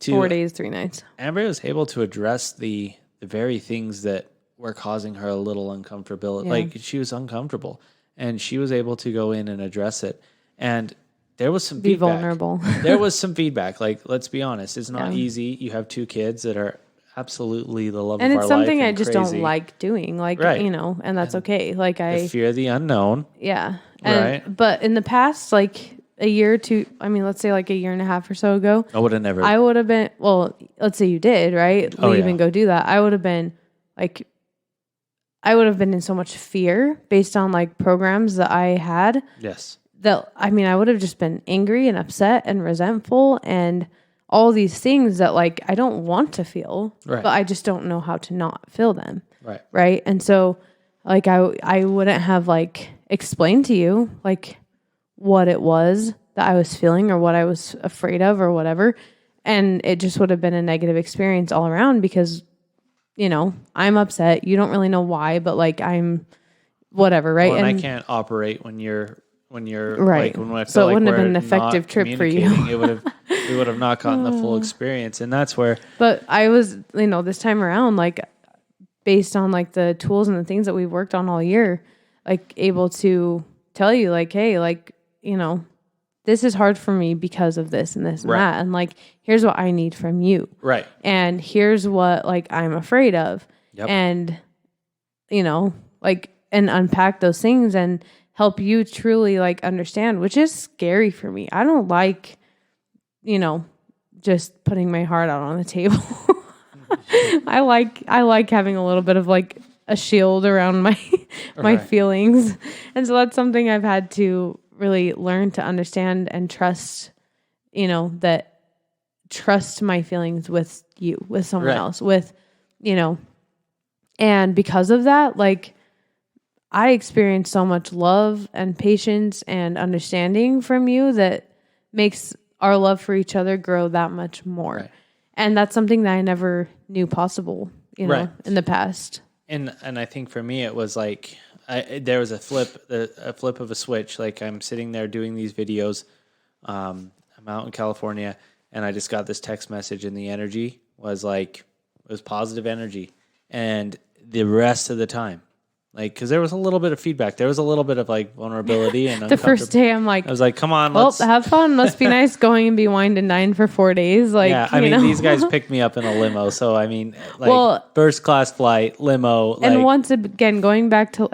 to... 4 days, 3 nights. Ambry was able to address the very things that were causing her a little uncomfortability. Yeah. She was uncomfortable. And she was able to go in and address it. And there was some feedback. Be vulnerable. There was some feedback. Let's be honest. It's not easy. You have 2 kids that are absolutely the love of our life. And it's something I just don't like doing. And that's okay. The fear of the unknown. Yeah. Right. But in the past, a year or two, let's say a year and a half or so ago. I would have been, let's say you did, right? Leave and go do that. I would have been in so much fear based on programs that I had. Yes. That, I would have just been angry and upset and resentful and all these things that I don't want to feel, but I just don't know how to not feel them. Right. Right. And so I wouldn't have explained to you what it was that I was feeling or what I was afraid of or whatever. And it just would have been a negative experience all around because, I'm upset. You don't really know why, but I'm whatever. Right. Well, and I can't operate when you're right. When I feel so it wouldn't have been an effective trip for you. We would have not gotten the full experience. And that's where. But I was, this time around, based on the tools and the things that we've worked on all year, able to tell you hey, this is hard for me because of this and this and that. And here's what I need from you. Right. And here's what I'm afraid of. Yep. And, and unpack those things and help you truly understand, which is scary for me. I don't like, just putting my heart out on the table. I like having a little bit of a shield around my feelings. And so that's something I've had to really learn to understand and trust, that trust my feelings with you, with someone else, with, and because of that, I experienced so much love and patience and understanding from you that makes our love for each other grow that much more. Right. And that's something that I never knew possible, in the past. And I think for me, it was there was a flip of a switch. I'm sitting there doing these videos. I'm out in California and I just got this text message and the energy was it was positive energy. And the rest of the time, because there was a little bit of feedback. There was a little bit of vulnerability and the first day I'm I was come on, let's have fun. Must be nice going and be wined and dined for 4 days. These guys picked me up in a limo. So, first class flight, limo. And once again, going back to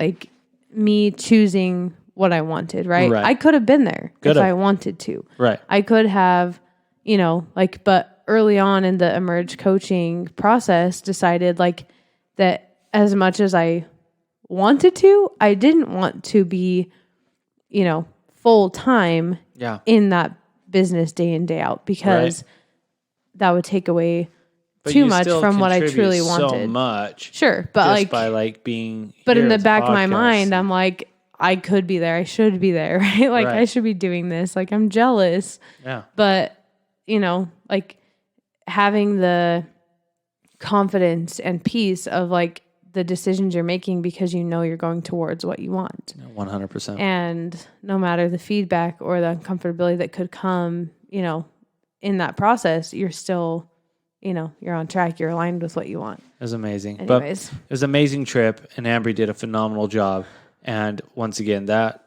me choosing what I wanted, right? I could have been there if I wanted to. Right. I could have, but early on in the Emerge coaching process decided that as much as I wanted to, I didn't want to be, full time in that business day in, day out because that would take away too much from what I truly wanted. So much. Sure. But just by being but in the back of my mind, I'm I could be there. I should be there, right? I should be doing this. I'm jealous. Yeah. But, having the confidence and peace of the decisions you're making because you're going towards what you want. 100%. And no matter the feedback or the uncomfortability that could come, in that process, you're still, you're on track. You're aligned with what you want. It was amazing. Anyways. But it was an amazing trip, and Ambry did a phenomenal job. And once again, that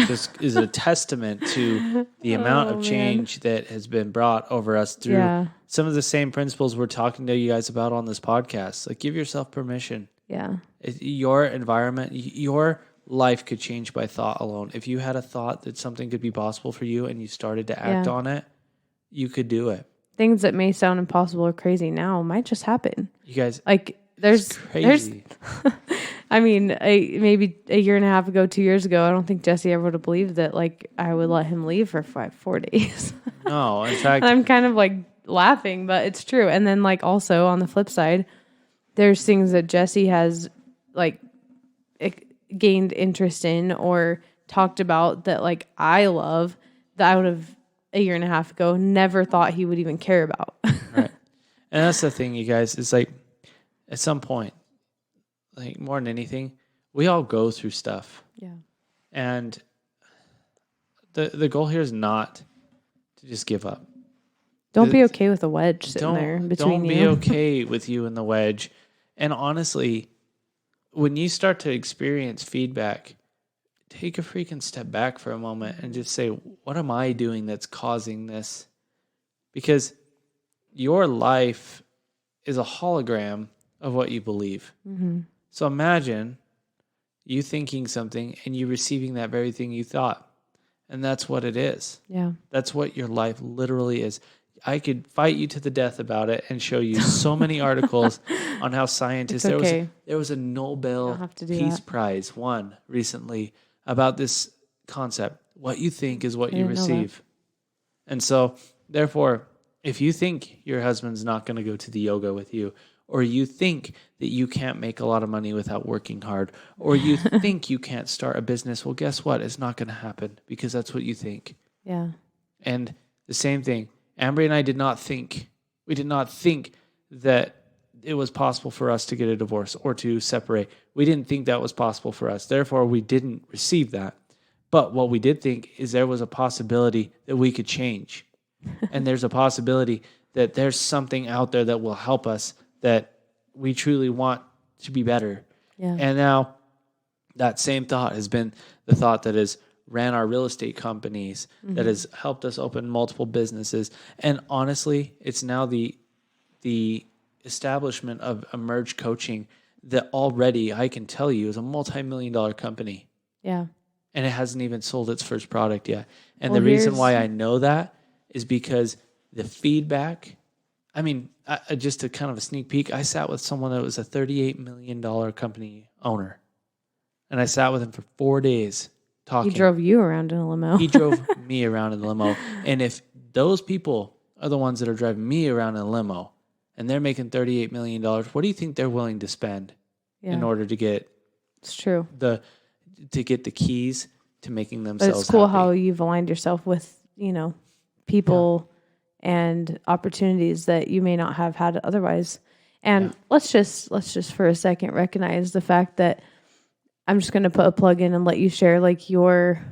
just is a testament to the amount of change that has been brought over us through some of the same principles we're talking to you guys about on this podcast. Like, give yourself permission. Yeah. Your environment, your life could change by thought alone. If you had a thought that something could be possible for you and you started to act on it, you could do it. Things that may sound impossible or crazy now might just happen. You guys, like there's I mean, maybe a year and a half ago, 2 years ago, I don't think Jesse ever would have believed that like I would let him leave for 4 days. No, in fact, I'm kind of like laughing, but it's true. And then like also on the flip side, there's things that Jesse has like gained interest in or talked about that like I love that I would have a year and a half ago never thought he would even care about. Right. And that's the thing, you guys, is like at some point, like more than anything, we all go through stuff. Yeah. And the goal here is not to just give up. Don't be okay with a wedge sitting there between you. Don't be okay with you and the wedge. And honestly, when you start to experience feedback, take a freaking step back for a moment and just say, what am I doing that's causing this? Because your life is a hologram of what you believe. Mm-hmm. So imagine you thinking something and you receiving that very thing you thought. And that's what it is. Yeah. That's what your life literally is. I could fight you to the death about it and show you so many articles on how scientists... There was a Nobel Peace Prize won recently about this concept. What you think is what you receive. And so, therefore, if you think your husband's not going to go to the yoga with you, or you think that you can't make a lot of money without working hard, or you think you can't start a business, well, guess what? It's not going to happen because that's what you think. Yeah. And the same thing, Ambry and I did not think that it was possible for us to get a divorce or to separate. We didn't think that was possible for us. Therefore, we didn't receive that. But what we did think is there was a possibility that we could change. And there's a possibility that there's something out there that will help us that we truly want to be better. Yeah. And now that same thought has been the thought that has ran our real estate companies, that has helped us open multiple businesses. And honestly, it's now the establishment of Emerge Coaching that already, I can tell you, is a multi-million-dollar company. Yeah. And it hasn't even sold its first product yet. And the reason why I know that is because the feedback, I mean, just a kind of a sneak peek, I sat with someone that was a $38 million company owner. And I sat with him for 4 days talking. He drove you around in a limo. He drove me around in the limo. And if those people are the ones that are driving me around in a limo and they're making $38 million, what do you think they're willing to spend in order to get it's true. to get the keys to making themselves happy? It's cool how you've aligned yourself with, people and opportunities that you may not have had otherwise. And let's just for a second recognize the fact that I'm just going to put a plug in and let you share like your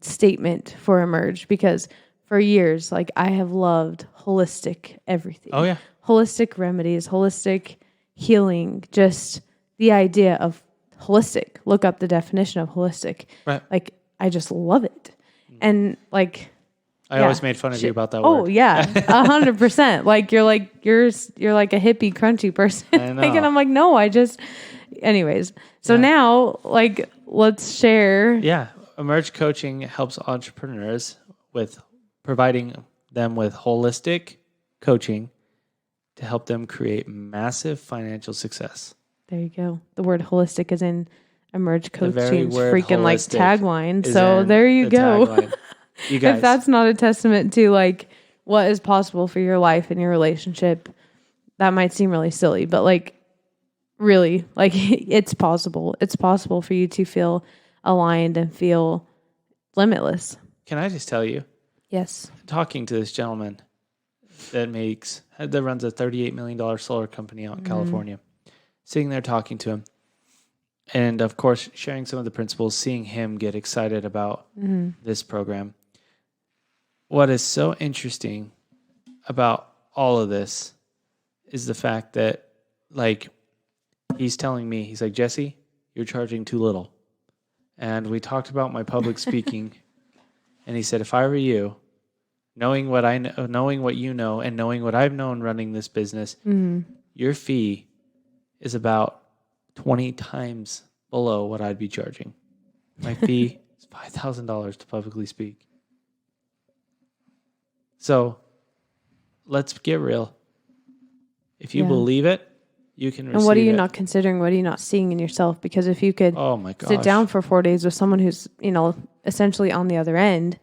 statement for Emerge, because for years, like I have loved holistic everything. Oh yeah. Holistic remedies, holistic healing, just the idea of holistic. Look up the definition of holistic. Right. Like I just love it. And like I always made fun of you about that word. Oh yeah, 100%. Like you're like a hippie crunchy person. I know. And I'm like, no, anyways. So now like let's share. Yeah. Emerge Coaching helps entrepreneurs with providing them with holistic coaching to help them create massive financial success. There you go. The word holistic is in Emerge Coaching's freaking like tagline. So there you go. You guys. If that's not a testament to like what is possible for your life and your relationship, that might seem really silly, but like really, like it's possible. It's possible for you to feel aligned and feel limitless. Can I just tell you? Yes. Talking to this gentleman that runs a $38 million solar company out in California, sitting there talking to him, and of course sharing some of the principles, seeing him get excited about this program. what is so interesting about all of this is the fact that, like, he's telling me, he's like, Jesse, you're charging too little. And we talked about my public speaking, and he said, if I were you, knowing what I know, knowing what you know, and knowing what I've known running this business, your fee is about 20 times below what I'd be charging. My fee is $5,000 to publicly speak. So let's get real. If you believe it, you can receive it. And what are you not considering? What are you not seeing in yourself? Because if you could sit down for 4 days with someone who's, essentially on the other end,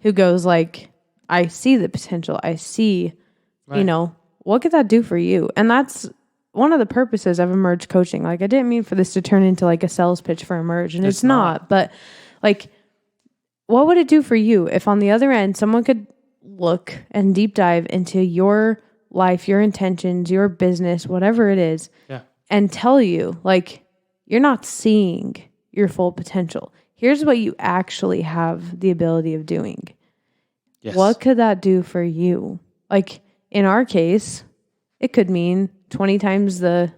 who goes like, I see the potential. I see, what could that do for you? And that's one of the purposes of Emerge coaching. Like, I didn't mean for this to turn into like a sales pitch for Emerge, and it's not. But like, what would it do for you if on the other end, someone could look and deep dive into your life, your intentions, your business, whatever it is, and tell you, like, you're not seeing your full potential. Here's what you actually have the ability of doing. Yes. What could that do for you? Like, in our case, it could mean 20 times the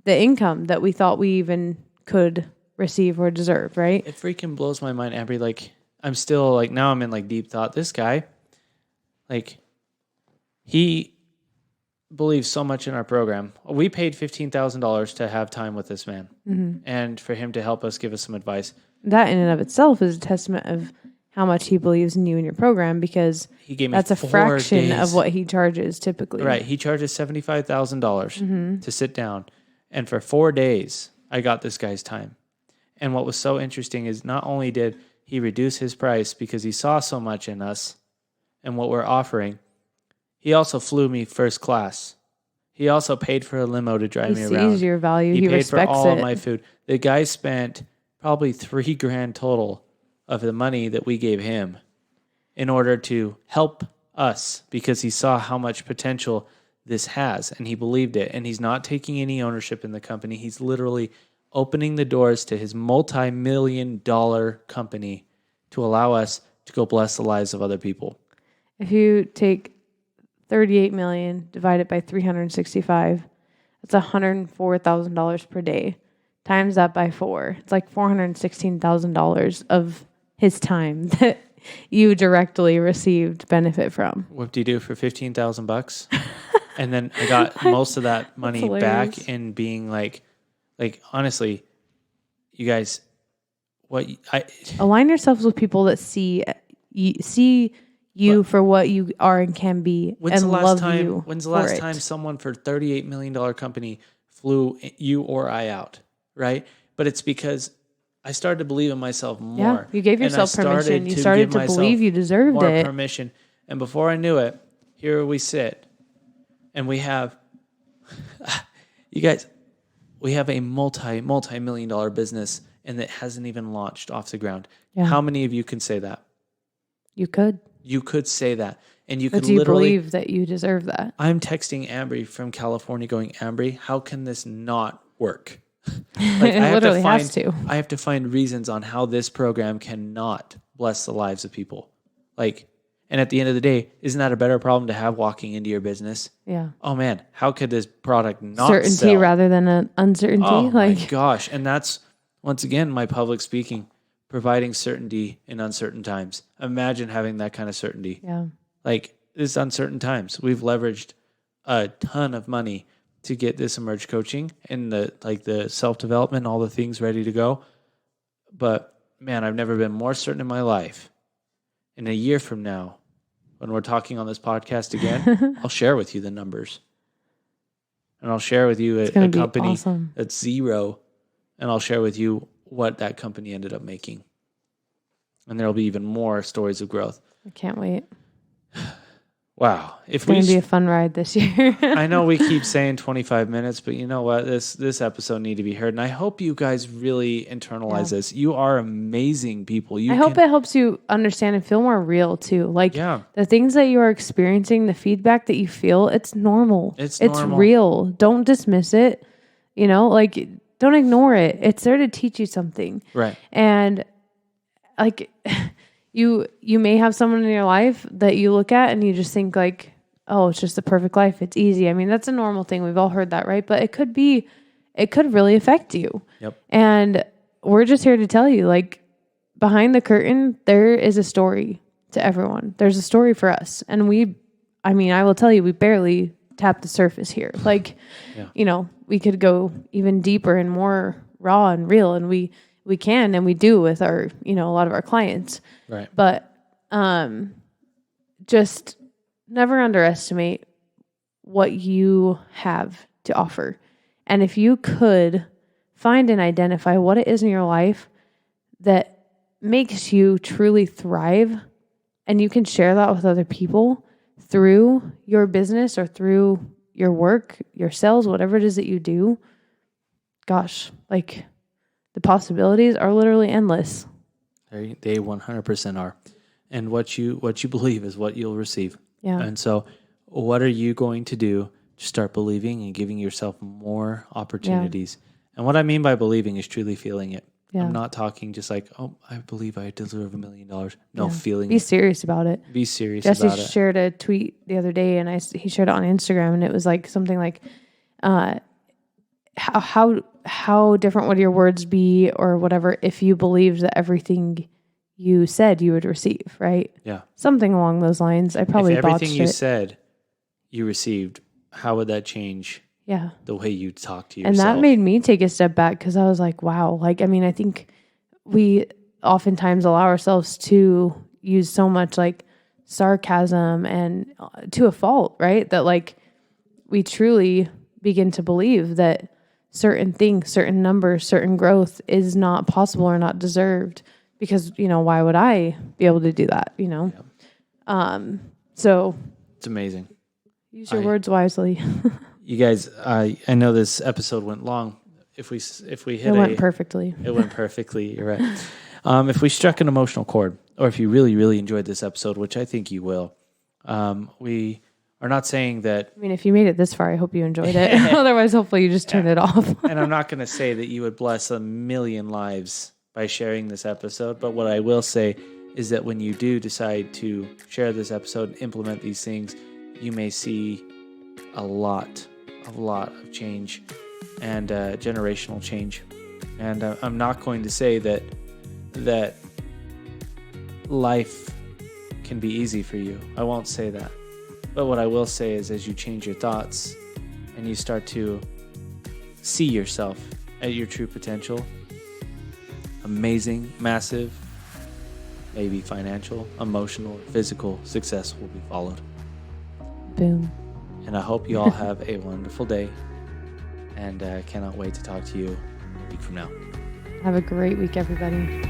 income that we thought we even could receive or deserve, right? It freaking blows my mind, Ambry. Like, I'm still like, now I'm in like deep thought. This guy, like, he believes so much in our program. We paid $15,000 to have time with this man and for him to help us, give us some advice. That in and of itself is a testament of how much he believes in you and your program, because he gave me that's a fraction of what he charges typically. Right. He charges $75,000 to sit down. And for 4 days, I got this guy's time. And what was so interesting is not only did he reduce his price because he saw so much in us and what we're offering, he also flew me first class. He also paid for a limo to drive me around. He sees your value. He paid respects for all it. of my food. The guy spent probably $3,000 total of the money that we gave him in order to help us, because he saw how much potential this has and he believed it. And he's not taking any ownership in the company. He's literally opening the doors to his multi-million-dollar company to allow us to go bless the lives of other people. If you take 38 million, divide it by 365, that's $104,000 per day. Times that by 4. It's like $416,000 of his time that you directly received benefit from. What do you do for $15,000? And then I got most of that money back in being like honestly, you guys, align yourselves with people that see you for what you are and can be, and love you. When's the last time someone for $38 million company flew you or I out, right? But it's because I started to believe in myself more. Yeah, you gave yourself permission. You started to believe you deserved more it. Permission. And before I knew it, here we sit, and we have, you guys, we have a multi-million-dollar business, and it hasn't even launched off the ground. Yeah. How many of you can say that? You could. You could say that. And you could do you literally believe that you deserve that? I'm texting Ambry from California going, Ambry, how can this not work? Like, it literally has to. I have to find reasons on how this program cannot bless the lives of people. Like, and at the end of the day, isn't that a better problem to have walking into your business? Yeah. Oh man, how could this product not certainty sell? Rather than an uncertainty? Oh my gosh. And that's, once again, my public speaking, providing certainty in uncertain times. Imagine having that kind of certainty. Yeah. Like, this uncertain times, we've leveraged a ton of money to get this Emerge coaching and the self-development, all the things ready to go. But man, I've never been more certain in my life. In a year from now, when we're talking on this podcast again, I'll share with you the numbers. And I'll share with you a company that's zero. And I'll share with you what that company ended up making. And there'll be even more stories of growth. I can't wait. Wow. It's going to be a fun ride this year. I know we keep saying 25 minutes, but you know what? This episode need to be heard. And I hope you guys really internalize this. You are amazing people. I hope it helps you understand and feel more real too. Like the things that you are experiencing, the feedback that you feel, it's normal. It's real. Don't dismiss it. Don't ignore it. It's there to teach you something. Right. And you may have someone in your life that you look at and you just think like, oh, it's just the perfect life. It's easy. I mean, that's a normal thing. We've all heard that, right? But it could really affect you. Yep. And we're just here to tell you, like, behind the curtain, there is a story to everyone. There's a story for us. And I will tell you, we barely tapped the surface here. Like, we could go even deeper and more raw and real, and we can, and we do with our, a lot of our clients. Right. But just never underestimate what you have to offer. And if you could find and identify what it is in your life that makes you truly thrive, and you can share that with other people through your business or through your work, your sales, whatever it is that you do, gosh, like the possibilities are literally endless. They 100% are. And what you believe is what you'll receive. Yeah. And so what are you going to do to start believing and giving yourself more opportunities? Yeah. And what I mean by believing is truly feeling it. Yeah. I'm not talking just like, oh, I believe I deserve $1 million. No, feeling Be serious about it. Be serious Jesse about it. Jesse shared a tweet the other day, and he shared it on Instagram, and it was like something like, how different would your words be or whatever if you believed that everything you said you would receive, right? Yeah. Something along those lines. I probably botched it. If everything you said you received, how would that change the way you talk to yourself? And that made me take a step back because I was like, wow. Like, I mean, I think we oftentimes allow ourselves to use so much like sarcasm and to a fault, right? That like we truly begin to believe that certain things, certain numbers, certain growth is not possible or not deserved because, why would I be able to do that, Yeah. So it's amazing. Use your words wisely. You guys, I know this episode went long. If we hit it went perfectly. It went perfectly. You're right. If we struck an emotional chord, or if you really, really enjoyed this episode, which I think you will, we are not saying that. I mean, if you made it this far, I hope you enjoyed it. Otherwise, hopefully you just turn it off. And I'm not going to say that you would bless 1 million lives by sharing this episode. But what I will say is that when you do decide to share this episode and implement these things, you may see a lot of change and generational change. And I'm not going to say that life can be easy for you. I won't say that. But what I will say is as you change your thoughts and you start to see yourself at your true potential, amazing, massive, maybe financial, emotional, physical success will be followed. Boom. And I hope you all have a wonderful day, and cannot wait to talk to you a week from now. Have a great week, everybody.